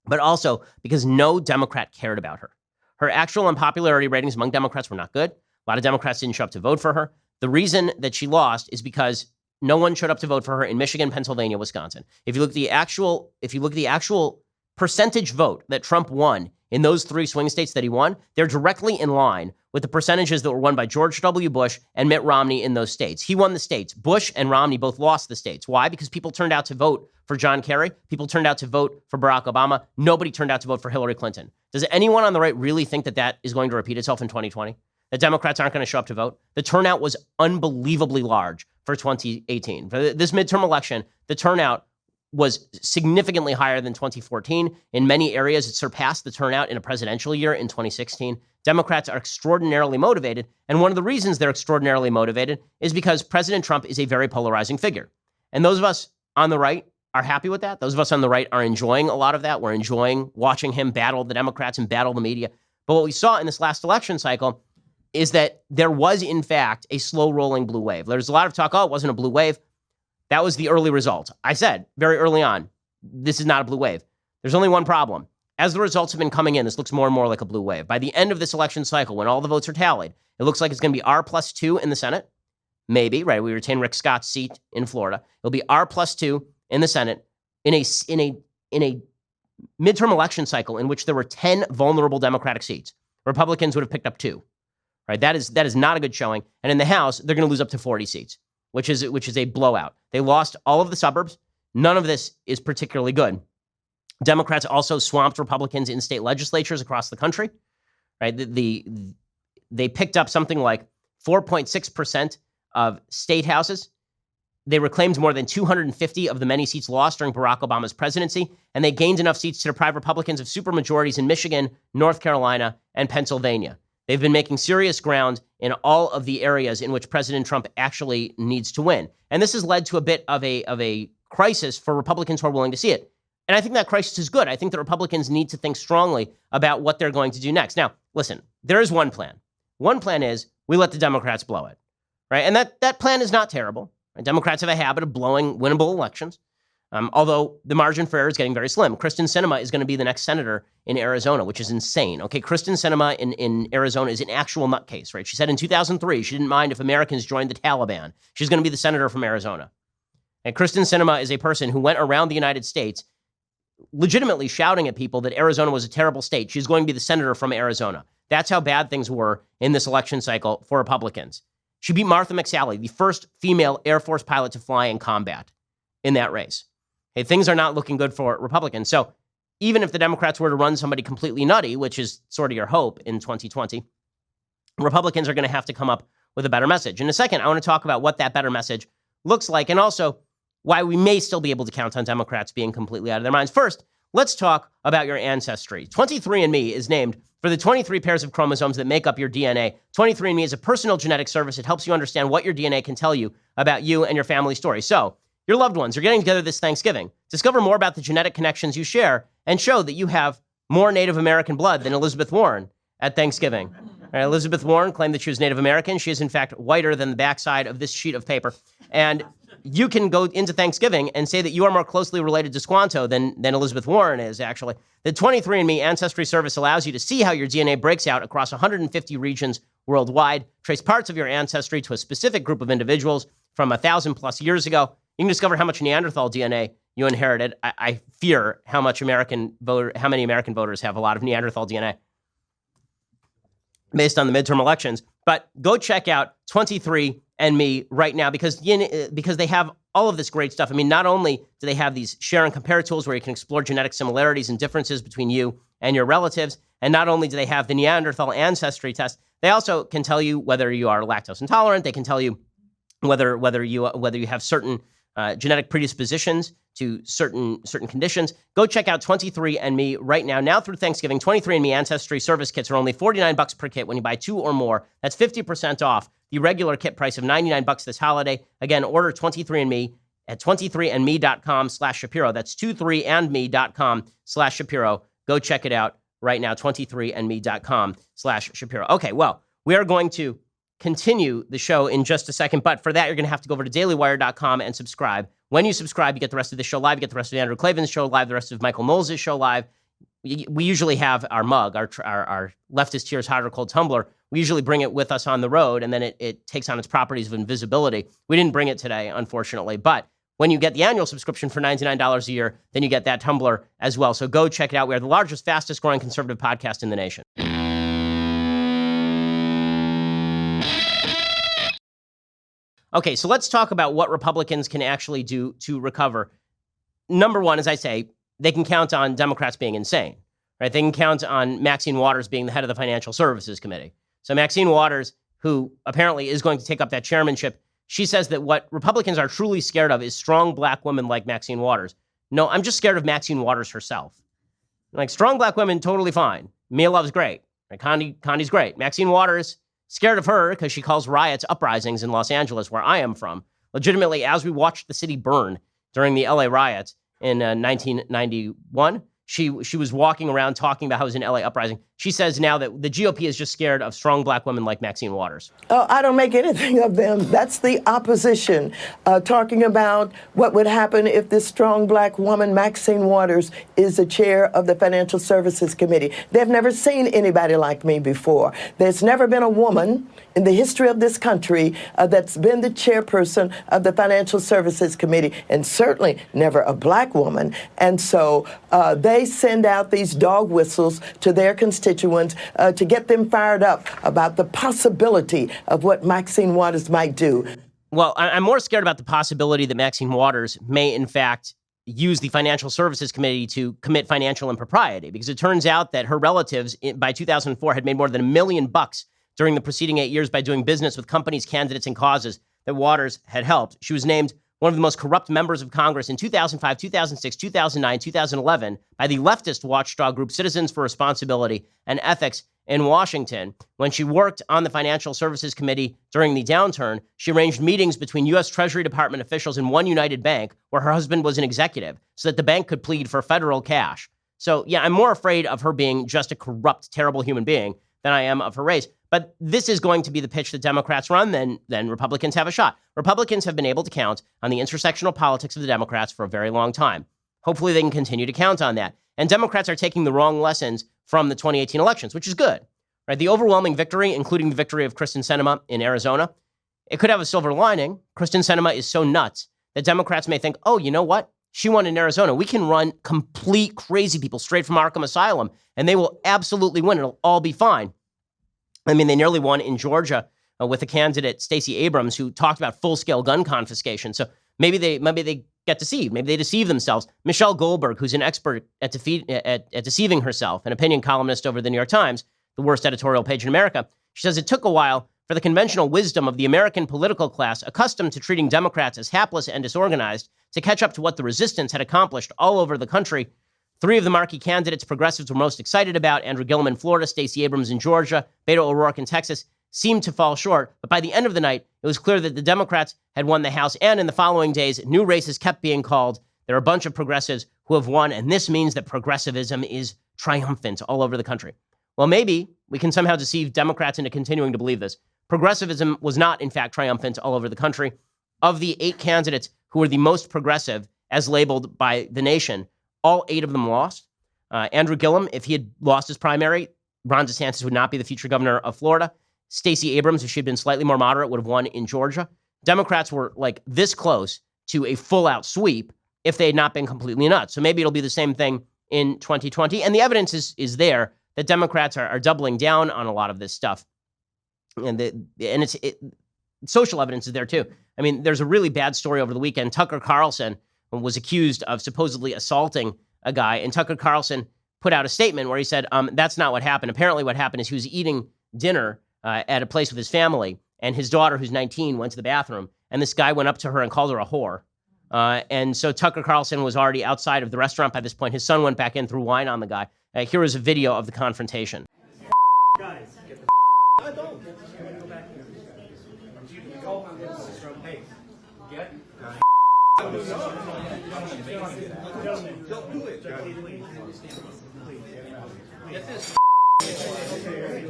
[SPEAKER 1] but also because no Democrat cared about her. Her actual unpopularity ratings among Democrats were not good. A lot of Democrats didn't show up to vote for her. The reason that she lost is because no one showed up to vote for her in Michigan, Pennsylvania, Wisconsin. If you look at the actual percentage vote that Trump won in those three swing states that he won, they're directly in line with the percentages that were won by George W. Bush and Mitt Romney in those states. He won the states. Bush and Romney both lost the states. Why? Because people turned out to vote for John Kerry. People turned out to vote for Barack Obama. Nobody turned out to vote for Hillary Clinton. Does anyone on the right really think that is going to repeat itself in 2020? That Democrats aren't going to show up to vote? The turnout was unbelievably large for 2018. For this midterm election, the turnout was significantly higher than 2014. In many areas, it surpassed the turnout in a presidential year in 2016. Democrats are extraordinarily motivated, and one of the reasons they're extraordinarily motivated is because President Trump is a very polarizing figure. And those of us on the right are happy with that. Those of us on the right are enjoying a lot of that. We're enjoying watching him battle the Democrats and battle the media. But what we saw in this last election cycle is that there was, in fact, a slow-rolling blue wave. There's a lot of talk, it wasn't a blue wave. That was the early result. I said very early on, this is not a blue wave. There's only one problem. As the results have been coming in, this looks more and more like a blue wave. By the end of this election cycle, when all the votes are tallied, it looks like it's going to be R+2 in the Senate, maybe, right? We retain Rick Scott's seat in Florida. It'll be R plus 2 in the Senate in a midterm election cycle in which there were 10 vulnerable Democratic seats. Republicans would have picked up 2, right? That is not a good showing. And in the House, they're going to lose up to 40 seats, which is a blowout. They lost all of the suburbs. None of this is particularly good. Democrats also swamped Republicans in state legislatures across the country, right? They picked up something like 4.6% of state houses. They reclaimed more than 250 of the many seats lost during Barack Obama's presidency, and they gained enough seats to deprive Republicans of supermajorities in Michigan, North Carolina, and Pennsylvania. They've been making serious ground in all of the areas in which President Trump actually needs to win. And this has led to a bit of a crisis for Republicans who are willing to see it. And I think that crisis is good. I think that Republicans need to think strongly about what they're going to do next. Now, listen, there is one plan. One plan is we let the Democrats blow it, right? And that plan is not terrible. Right? Democrats have a habit of blowing winnable elections, although the margin for error is getting very slim. Kristen Sinema is going to be the next senator in Arizona, which is insane. Okay, Kristen Sinema in Arizona is an actual nutcase, right? She said in 2003 she didn't mind if Americans joined the Taliban. She's going to be the senator from Arizona. And Kristen Sinema is a person who went around the United States legitimately shouting at people that Arizona was a terrible state. She's going to be the senator from Arizona. That's how bad things were in this election cycle for Republicans. She beat Martha McSally, the first female Air Force pilot to fly in combat in that race. Hey, things are not looking good for Republicans. So even if the Democrats were to run somebody completely nutty, which is sort of your hope in 2020, Republicans are going to have to come up with a better message. In a second, I want to talk about what that better message looks like and also why we may still be able to count on Democrats being completely out of their minds. First, let's talk about your ancestry. 23andMe is named for the 23 pairs of chromosomes that make up your DNA. 23andMe is a personal genetic service. It helps you understand what your DNA can tell you about you and your family story. So, your loved ones are getting together this Thanksgiving. Discover more about the genetic connections you share and show that you have more Native American blood than Elizabeth Warren at Thanksgiving. Right, Elizabeth Warren claimed that she was Native American. She is, in fact, whiter than the backside of this sheet of paper. And you can go into Thanksgiving and say that you are more closely related to Squanto than Elizabeth Warren is, actually. The 23andMe Ancestry Service allows you to see how your DNA breaks out across 150 regions worldwide, trace parts of your ancestry to a specific group of individuals from 1,000 plus years ago. You can discover how much Neanderthal DNA you inherited. I fear how many American voters have a lot of Neanderthal DNA based on the midterm elections. But go check out 23andMe right now because they have all of this great stuff. I mean, not only do they have these share and compare tools where you can explore genetic similarities and differences between you and your relatives, and not only do they have the Neanderthal ancestry test, they also can tell you whether you are lactose intolerant. They can tell you whether you have certain genetic predispositions to certain conditions. Go check out 23andMe right now. Now through Thanksgiving, 23andMe Ancestry Service Kits are only $49 per kit when you buy 2 or more. That's 50% off the regular kit price of $99 this holiday. Again, order 23andMe at 23andme.com/Shapiro. That's 23andme.com/Shapiro. Go check it out right now, 23andme.com/Shapiro. Okay, well, we are going to continue the show in just a second, but for that, you're going to have to go over to dailywire.com and subscribe. When you subscribe, you get the rest of the show live. You get the rest of Andrew Klavan's show live, the rest of Michael Knowles' show live. We usually have our mug, our leftist tears hot or cold tumbler. We usually bring it with us on the road, and then it takes on its properties of invisibility. We didn't bring it today, unfortunately, but when you get the annual subscription for $99 a year, then you get that tumbler as well. So go check it out. We are the largest, fastest growing conservative podcast in the nation. Okay, so let's talk about what Republicans can actually do to recover. Number one, as I say, they can count on Democrats being insane, right? They can count on Maxine Waters being the head of the Financial Services Committee. So Maxine Waters, who apparently is going to take up that chairmanship, she says that what Republicans are truly scared of is strong black women like Maxine Waters. No, I'm just scared of Maxine Waters herself. Like, strong black women, totally fine. Mia Love's great. Right? Condi's great. Maxine Waters, scared of her because she calls riots uprisings in Los Angeles, where I am from. Legitimately, as we watched the city burn during the LA riots in 1991, She was walking around talking about how it was an LA uprising. She says now that the GOP is just scared of strong black women like Maxine Waters.
[SPEAKER 3] Oh, I don't make anything of them. That's the opposition, talking about what would happen if this strong black woman, Maxine Waters, is the chair of the Financial Services Committee. They've never seen anybody like me before. There's never been a woman in the history of this country that's been the chairperson of the Financial Services Committee, and certainly never a black woman. And so they send out these dog whistles to their constituents to get them fired up about the possibility of what Maxine Waters might do.
[SPEAKER 1] Well, I'm more scared about the possibility that Maxine Waters may, in fact, use the Financial Services Committee to commit financial impropriety, because it turns out that her relatives by 2004 had made more than $1 million during the preceding 8 years by doing business with companies, candidates, and causes that Waters had helped. She was named one of the most corrupt members of Congress in 2005, 2006, 2009, 2011 by the leftist watchdog group Citizens for Responsibility and Ethics in Washington. When she worked on the Financial Services Committee during the downturn, she arranged meetings between U.S. Treasury Department officials and One United Bank, where her husband was an executive, so that the bank could plead for federal cash. So, yeah, I'm more afraid of her being just a corrupt, terrible human being than I am of her race. But this is going to be the pitch that Democrats run, then Republicans have a shot. Republicans have been able to count on the intersectional politics of the Democrats for a very long time. Hopefully they can continue to count on that. And Democrats are taking the wrong lessons from the 2018 elections, which is good. Right? The overwhelming victory, including the victory of Kristen Sinema in Arizona, it could have a silver lining. Kristen Sinema is so nuts that Democrats may think, oh, you know what? She won in Arizona. We can run complete crazy people straight from Arkham Asylum, and they will absolutely win. It'll all be fine. I mean, they nearly won in Georgia with a candidate, Stacey Abrams, who talked about full-scale gun confiscation. So maybe they get deceived. Maybe they deceive themselves. Michelle Goldberg, who's an expert at deceiving herself, an opinion columnist over the New York Times, the worst editorial page in America, she says it took a while for the conventional wisdom of the American political class, accustomed to treating Democrats as hapless and disorganized, to catch up to what the resistance had accomplished all over the country. 3 of the marquee candidates progressives were most excited about, Andrew Gillum in Florida, Stacey Abrams in Georgia, Beto O'Rourke in Texas, seemed to fall short. But by the end of the night, it was clear that the Democrats had won the House. And in the following days, new races kept being called. There are a bunch of progressives who have won. And this means that progressivism is triumphant all over the country. Well, maybe we can somehow deceive Democrats into continuing to believe this. Progressivism was not, in fact, triumphant all over the country. Of the 8 candidates who were the most progressive, as labeled by the nation, all 8 of them lost. Andrew Gillum, if he had lost his primary, Ron DeSantis would not be the future governor of Florida. Stacey Abrams, if she had been slightly more moderate, would have won in Georgia. Democrats were like this close to a full-out sweep if they had not been completely nuts. So maybe it'll be the same thing in 2020. And the evidence is there that Democrats are doubling down on a lot of this stuff. And social evidence is there too. I mean, there's a really bad story over the weekend. Tucker Carlson was accused of supposedly assaulting a guy, and Tucker Carlson put out a statement where he said, that's not what happened. Apparently what happened is he was eating dinner at a place with his family, and his daughter, who's 19, went to the bathroom, and this guy went up to her and called her a whore. And so Tucker Carlson was already outside of the restaurant by this point. His son went back in, threw wine on the guy. Here is a video of the confrontation.
[SPEAKER 4] Guys, get the I don't. Go back here. You go on this. Hey, get. Don't do it. Get this. Hey,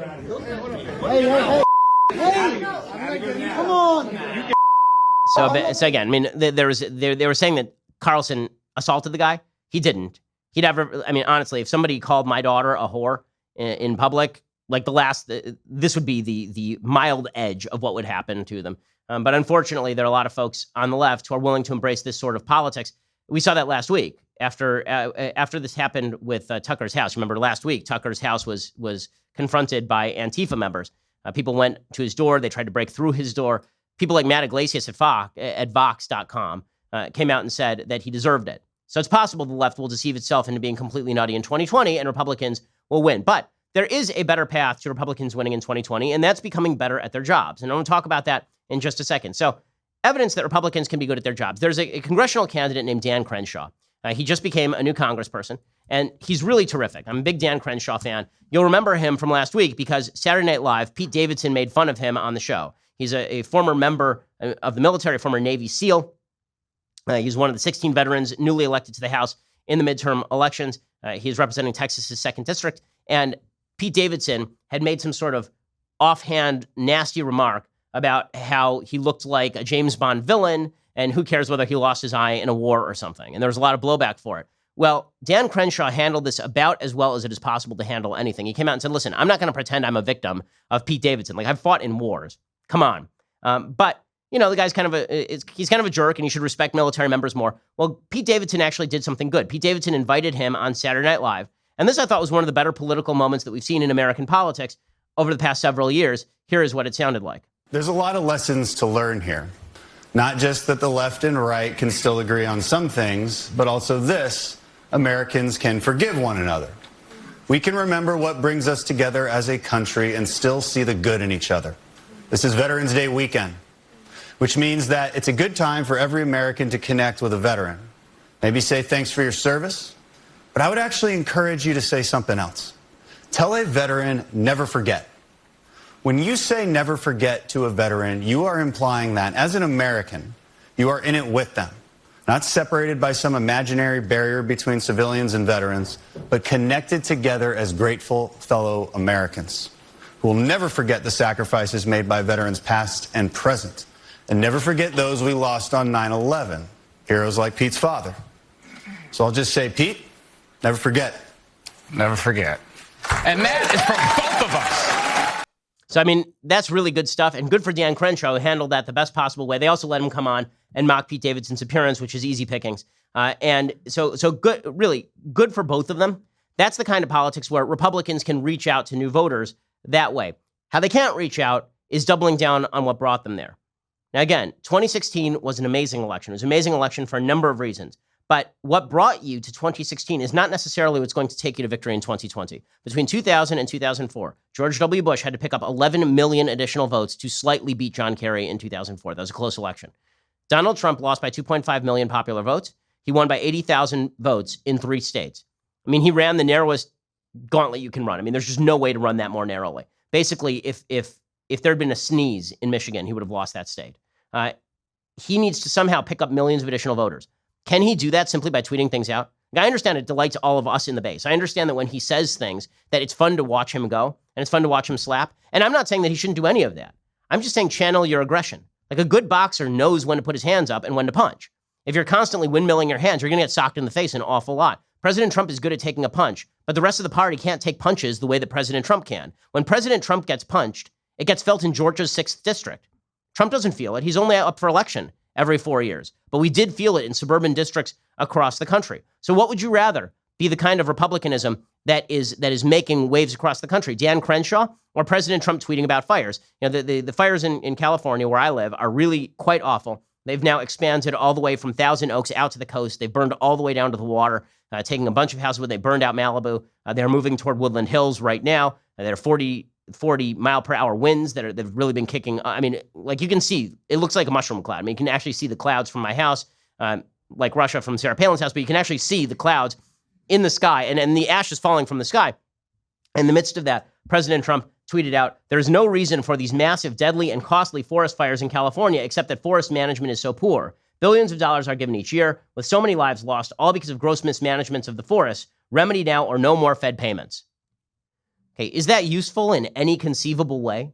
[SPEAKER 4] come on.
[SPEAKER 1] So again, I mean, they were saying that Carlson assaulted the guy. He didn't. He'd ever, I mean, honestly, if somebody called my daughter a whore in public, like this would be the mild edge of what would happen to them. But unfortunately, there are a lot of folks on the left who are willing to embrace this sort of politics. We saw that last week after this happened with Tucker's house. Remember, last week, Tucker's house was confronted by Antifa members. People went to his door. They tried to break through his door. People like Matt Iglesias at Vox.com came out and said that he deserved it. So it's possible the left will deceive itself into being completely nutty in 2020 and Republicans will win. But there is a better path to Republicans winning in 2020, and that's becoming better at their jobs. And I'm going to talk about that in just a second. So evidence that Republicans can be good at their jobs. There's a congressional candidate named Dan Crenshaw. He just became a new congressperson, and he's really terrific. I'm a big Dan Crenshaw fan. You'll remember him from last week because Saturday Night Live, Pete Davidson made fun of him on the show. He's a former member of the military, former Navy SEAL. He's one of the 16 veterans newly elected to the House in the midterm elections. He's representing Texas's 2nd District. And Pete Davidson had made some sort of offhand, nasty remark about how he looked like a James Bond villain, and who cares whether he lost his eye in a war or something. And there was a lot of blowback for it. Well, Dan Crenshaw handled this about as well as it is possible to handle anything. He came out and said, listen, I'm not going to pretend I'm a victim of Pete Davidson. Like, I've fought in wars. Come on. But, you know, the guy's kind of he's kind of a jerk, and you should respect military members more. Well, Pete Davidson actually did something good. Pete Davidson invited him on Saturday Night Live. And this, I thought, was one of the better political moments that we've seen in American politics over the past several years. Here is what it sounded like.
[SPEAKER 5] There's a lot of lessons to learn here. Not just that the left and right can still agree on some things, but also this: Americans can forgive one another. We can remember what brings us together as a country and still see the good in each other. This is Veterans Day weekend, which means that it's a good time for every American to connect with a veteran. Maybe say thanks for your service, but I would actually encourage you to say something else. Tell a veteran, never forget. When you say never forget to a veteran, you are implying that as an American, you are in it with them. Not separated by some imaginary barrier between civilians and veterans, but connected together as grateful fellow Americans who will never forget the sacrifices made by veterans past and present, and never forget those we lost on 9/11, heroes like Pete's father. So I'll just say, Pete, never forget.
[SPEAKER 6] Never forget. And that is from both of us.
[SPEAKER 1] So, I mean, that's really good stuff, and good for Dan Crenshaw, who handled that the best possible way. They also let him come on and mock Pete Davidson's appearance, which is easy pickings. And so good, really good for both of them. That's the kind of politics where Republicans can reach out to new voters that way. How they can't reach out is doubling down on what brought them there. Now, again, 2016 was an amazing election. It was an amazing election for a number of reasons. But what brought you to 2016 is not necessarily what's going to take you to victory in 2020. Between 2000 and 2004, George W. Bush had to pick up 11 million additional votes to slightly beat John Kerry in 2004. That was a close election. Donald Trump lost by 2.5 million popular votes. He won by 80,000 votes in 3 states. I mean, he ran the narrowest gauntlet you can run. I mean, there's just no way to run that more narrowly. Basically, if there had been a sneeze in Michigan, he would have lost that state. He needs to somehow pick up millions of additional voters. Can he do that simply by tweeting things out? I understand it delights all of us in the base. I understand that when he says things, that it's fun to watch him go, and it's fun to watch him slap. And I'm not saying that he shouldn't do any of that. I'm just saying channel your aggression. Like, a good boxer knows when to put his hands up and when to punch. If you're constantly windmilling your hands, you're going to get socked in the face an awful lot. President Trump is good at taking a punch, but the rest of the party can't take punches the way that President Trump can. When President Trump gets punched, it gets felt in Georgia's 6th district. Trump doesn't feel it. He's only up for election every 4 years. But we did feel it in suburban districts across the country. So what would you rather be the kind of republicanism that is making waves across the country? Dan Crenshaw or President Trump tweeting about fires? You know, the fires in California, where I live, are really quite awful. They've now expanded all the way from Thousand Oaks out to the coast. They've burned all the way down to the water, taking a bunch of houses where they burned out Malibu. They're moving toward Woodland Hills right now. They're 40 mile per hour winds they've really been kicking. I mean, like, you can see, it looks like a mushroom cloud. I mean, you can actually see the clouds from my house, like Russia from Sarah Palin's house, but you can actually see the clouds in the sky, and the ash is falling from the sky. In the midst of that, President Trump tweeted out, "There is no reason for these massive, deadly, and costly forest fires in California except that forest management is so poor. Billions of dollars are given each year, with so many lives lost, all because of gross mismanagement of the forests. Remedy now or no more Fed payments." Okay, is that useful in any conceivable way?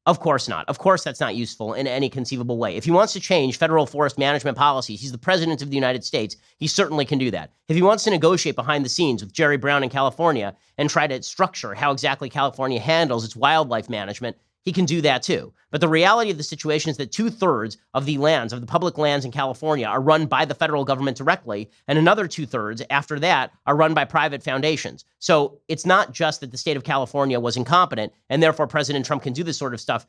[SPEAKER 1] Of course not. Of course that's not useful in any conceivable way. If he wants to change federal forest management policies, he's the president of the United States. He certainly can do that. If he wants to negotiate behind the scenes with Jerry Brown in California and try to structure how exactly California handles its wildlife management, he can do that too. But the reality of the situation is that 2/3 of the lands, of the public lands in California, are run by the federal government directly, and another 2/3 after that are run by private foundations. So it's not just that the state of California was incompetent, and therefore President Trump can do this sort of stuff.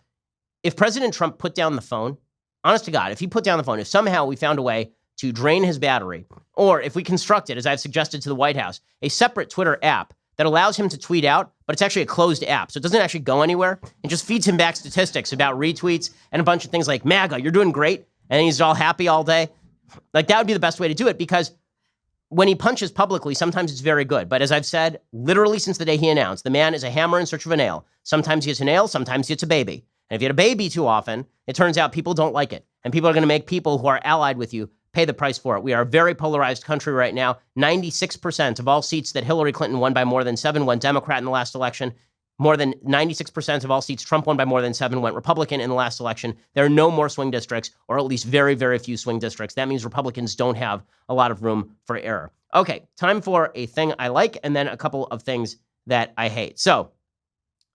[SPEAKER 1] If President Trump put down the phone, honest to God, if he put down the phone, if somehow we found a way to drain his battery, or if we constructed, as I've suggested to the White House, a separate Twitter app that allows him to tweet out, but it's actually a closed app, so it doesn't actually go anywhere. It just feeds him back statistics about retweets and a bunch of things like, MAGA, you're doing great, and he's all happy all day. Like, that would be the best way to do it, because when he punches publicly, sometimes it's very good. But as I've said, literally since the day he announced, the man is a hammer in search of a nail. Sometimes he gets a nail, sometimes he gets a baby. And if you get a baby too often, it turns out people don't like it. And people are going to make people who are allied with you pay the price for it. We are a very polarized country right now. 96% of all seats that Hillary Clinton won by more than 7 went Democrat in the last election. More than 96% of all seats Trump won by more than 7 went Republican in the last election. There are no more swing districts, or at least very, very few swing districts. That means Republicans don't have a lot of room for error. Okay, time for a thing I like and then a couple of things that I hate. So,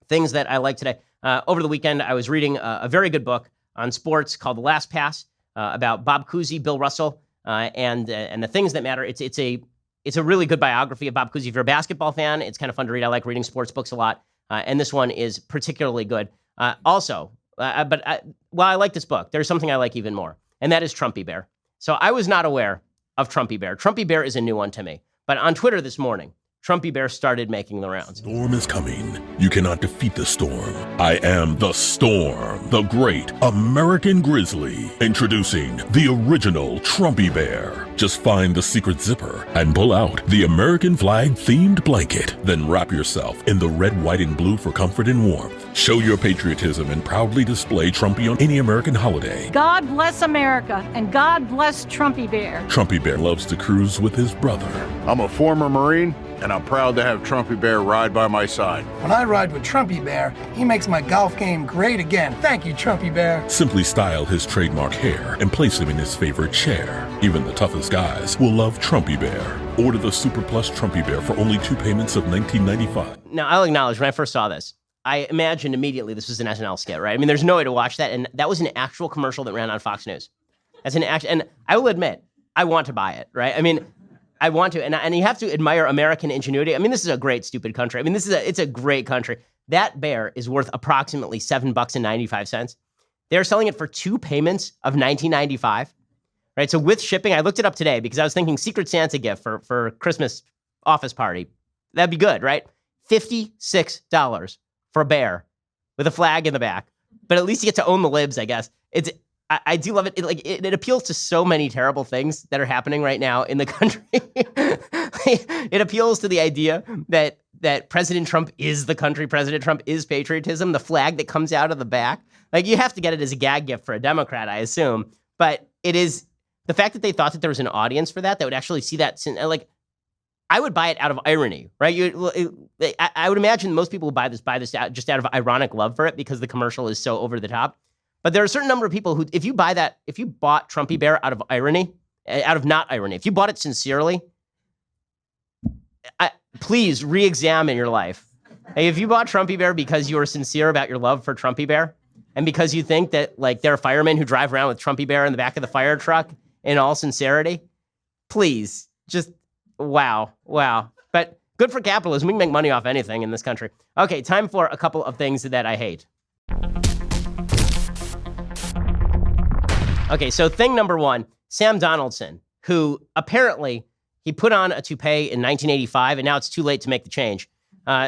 [SPEAKER 1] things that I like today. Over the weekend, I was reading a very good book on sports called The Last Pass about Bob Cousy, Bill Russell, and the things that matter. It's a really good biography of Bob Cousy. If you're a basketball fan, it's kind of fun to read. I like reading sports books a lot. And this one is particularly good. While I like this book, there's something I like even more, and that is Trumpy Bear. So I was not aware of Trumpy Bear. Trumpy Bear is a new one to me. But on Twitter this morning, Trumpy Bear started making the rounds.
[SPEAKER 7] Storm is coming. You cannot defeat the storm. I am the storm, the great American grizzly. Introducing the original Trumpy Bear. Just find the secret zipper and pull out the American flag themed blanket. Then wrap yourself in the red, white, and blue for comfort and warmth. Show your patriotism and proudly display Trumpy on any American holiday.
[SPEAKER 8] God bless America and God bless Trumpy Bear.
[SPEAKER 7] Trumpy Bear loves to cruise with his brother.
[SPEAKER 9] I'm a former Marine, and I'm proud to have Trumpy Bear ride by my side.
[SPEAKER 10] When I ride with Trumpy Bear, he makes my golf game great again. Thank you, Trumpy Bear.
[SPEAKER 7] Simply style his trademark hair and place him in his favorite chair. Even the toughest guys will love Trumpy Bear. Order the Super Plus Trumpy Bear for only 2 payments of $19.95.
[SPEAKER 1] Now, I'll acknowledge, when I first saw this, I imagined immediately this was an SNL skit, right? I mean, there's no way to watch that, and that was an actual commercial that ran on Fox News. That's an action, and I will admit, I want to buy it, right? I mean, I want to, and you have to admire American ingenuity. I mean, this is a great, stupid country. I mean, it's a great country. That bear is worth approximately $7.95. They're selling it for 2 payments of $19.95, right? So with shipping, I looked it up today because I was thinking Secret Santa gift for Christmas office party. That'd be good, right? $56 for a bear with a flag in the back, but at least you get to own the libs, I guess. I do love it. It appeals to so many terrible things that are happening right now in the country. It appeals to the idea that President Trump is the country. President Trump is patriotism. The flag that comes out of the back, like, you have to get it as a gag gift for a Democrat, I assume. But it is the fact that they thought that there was an audience for that would actually see that. Like, I would buy it out of irony, right? I would imagine most people would buy this just out of ironic love for it because the commercial is so over the top. But there are a certain number of people who, if you bought Trumpy Bear out of irony, out of not irony, if you bought it sincerely, please re-examine your life. Hey, if you bought Trumpy Bear because you were sincere about your love for Trumpy Bear, and because you think that, like, there are firemen who drive around with Trumpy Bear in the back of the fire truck in all sincerity, please, just wow. But good for capitalism. We can make money off anything in this country. Okay, time for a couple of things that I hate. Okay, so thing number 1, Sam Donaldson, who apparently he put on a toupee in 1985, and now it's too late to make the change.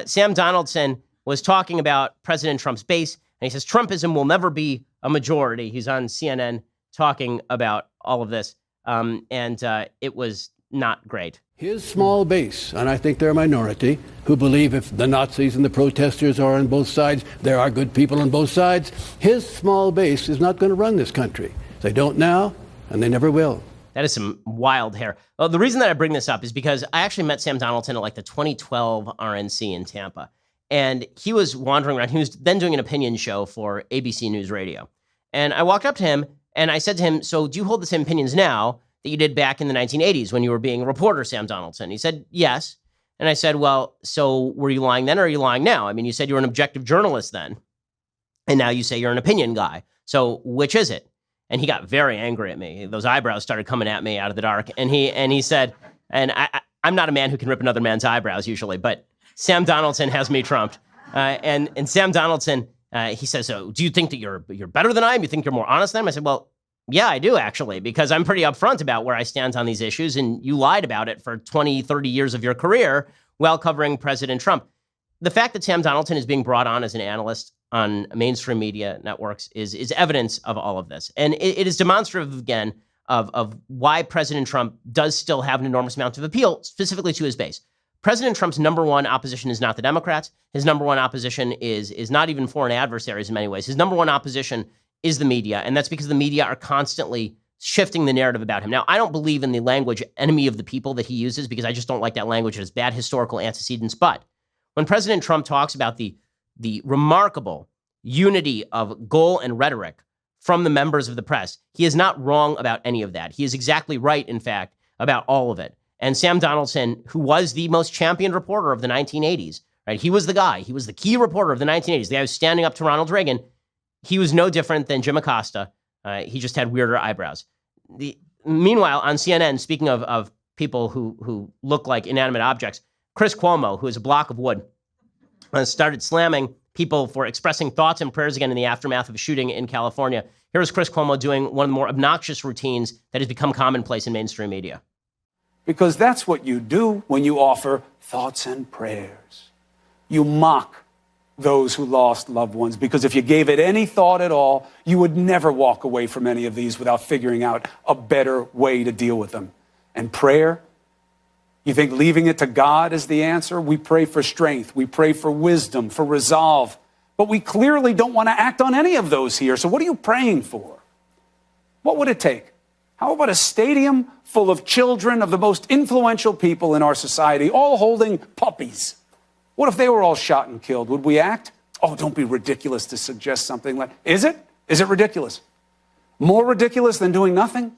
[SPEAKER 1] Sam Donaldson was talking about President Trump's base, and he says Trumpism will never be a majority. He's on CNN talking about all of this, and it was not great.
[SPEAKER 11] His small base, and I think they're a minority, who believe if the Nazis and the protesters are on both sides, there are good people on both sides. His small base is not going to run this country. They don't now, and they never will.
[SPEAKER 1] That is some wild hair. Well, the reason that I bring this up is because I actually met Sam Donaldson at, like, the 2012 RNC in Tampa. And he was wandering around. He was then doing an opinion show for ABC News Radio. And I walked up to him, and I said to him, so do you hold the same opinions now that you did back in the 1980s when you were being a reporter, Sam Donaldson? He said, yes. And I said, well, so were you lying then or are you lying now? I mean, you said you were an objective journalist then, and now you say you're an opinion guy. So which is it? And he got very angry at me. Those eyebrows started coming at me out of the dark. And he said, and I'm not a man who can rip another man's eyebrows usually, but Sam Donaldson has me trumped. And Sam Donaldson, he says, so do you think that you're better than I am? You think you're more honest than I am? I said, well, yeah, I do, actually, because I'm pretty upfront about where I stand on these issues, and you lied about it for 20, 30 years of your career while covering President Trump. The fact that Sam Donaldson is being brought on as an analyst on mainstream media networks is evidence of all of this. And it is demonstrative, again, of why President Trump does still have an enormous amount of appeal, specifically to his base. President Trump's number one opposition is not the Democrats. His number one opposition is not even foreign adversaries in many ways. His number one opposition is the media, and that's because the media are constantly shifting the narrative about him. Now, I don't believe in the language enemy of the people that he uses because I just don't like that language. It has bad historical antecedents. But when President Trump talks about the remarkable unity of goal and rhetoric from the members of the press, he is not wrong about any of that. He is exactly right, in fact, about all of it. And Sam Donaldson, who was the most championed reporter of the 1980s, right? He was the guy. He was the key reporter of the 1980s. The guy who was standing up to Ronald Reagan. He was no different than Jim Acosta. He just had weirder eyebrows. Meanwhile, on CNN, speaking of people who look like inanimate objects, Chris Cuomo, who is a block of wood, started slamming people for expressing thoughts and prayers again in the aftermath of a shooting in California. Here is Chris Cuomo doing one of the more obnoxious routines that has become commonplace in mainstream media.
[SPEAKER 12] Because that's what you do when you offer thoughts and prayers. You mock those who lost loved ones, because if you gave it any thought at all, you would never walk away from any of these without figuring out a better way to deal with them. And prayer, you think leaving it to God is the answer? We pray for strength, we pray for wisdom, for resolve, but we clearly don't want to act on any of those here. So what are you praying for? What would it take? How about a stadium full of children of the most influential people in our society, all holding puppies? What if they were all shot and killed? Would we act? Oh, don't be ridiculous to suggest something like, is it? Is it ridiculous? More ridiculous than doing nothing?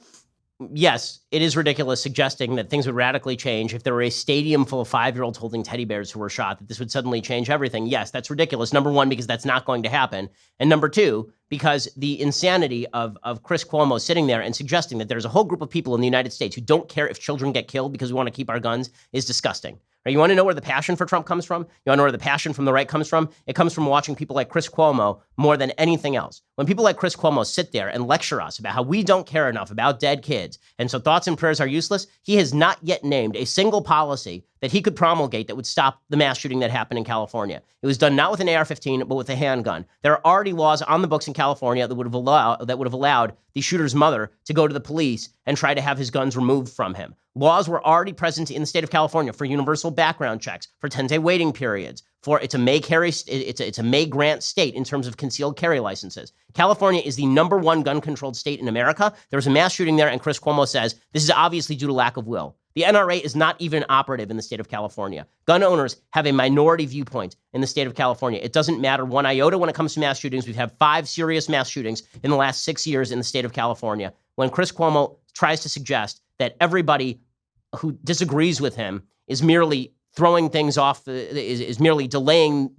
[SPEAKER 1] Yes, it is ridiculous suggesting that things would radically change if there were a stadium full of 5-year-olds holding teddy bears who were shot, that this would suddenly change everything. Yes, that's ridiculous. Number one, because that's not going to happen. And number two, because the insanity of Chris Cuomo sitting there and suggesting that there's a whole group of people in the United States who don't care if children get killed because we want to keep our guns is disgusting. Right? You want to know where the passion for Trump comes from? You want to know where the passion from the right comes from? It comes from watching people like Chris Cuomo more than anything else. When people like Chris Cuomo sit there and lecture us about how we don't care enough about dead kids, and so thoughts and prayers are useless, he has not yet named a single policy that he could promulgate that would stop the mass shooting that happened in California. It was done not with an AR-15, but with a handgun. There are already laws on the books in California that would have allowed the shooter's mother to go to the police and try to have his guns removed from him. Laws were already present in the state of California for universal background checks, for 10-day waiting periods, for it's a May grant state in terms of concealed carry licenses. California is the number one gun-controlled state in America. There was a mass shooting there, and Chris Cuomo says this is obviously due to lack of will. The NRA is not even operative in the state of California. Gun owners have a minority viewpoint in the state of California. It doesn't matter one iota when it comes to mass shootings. We've had 5 serious mass shootings in the last 6 years in the state of California. When Chris Cuomo tries to suggest that everybody who disagrees with him is merely throwing things off, is merely delaying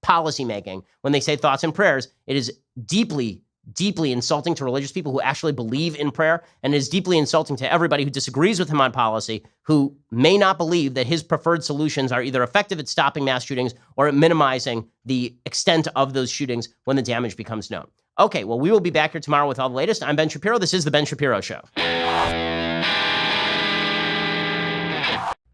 [SPEAKER 1] policymaking, when they say thoughts and prayers, it is deeply, deeply insulting to religious people who actually believe in prayer, and it is deeply insulting to everybody who disagrees with him on policy, who may not believe that his preferred solutions are either effective at stopping mass shootings or at minimizing the extent of those shootings when the damage becomes known. Okay, well, we will be back here tomorrow with all the latest. I'm Ben Shapiro. This is The Ben Shapiro Show.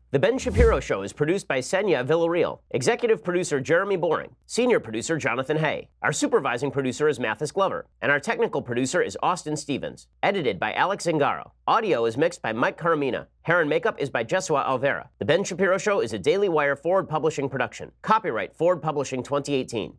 [SPEAKER 1] The Ben Shapiro Show is produced by Senya Villarreal, executive producer Jeremy Boring, senior producer Jonathan Hay. Our supervising producer is Mathis Glover, and our technical producer is Austin Stevens. Edited by Alex Zingaro. Audio is mixed by Mike Caramina. Hair and makeup is by Jesua Alvera. The Ben Shapiro Show is a Daily Wire Forward Publishing production. Copyright Forward Publishing 2018.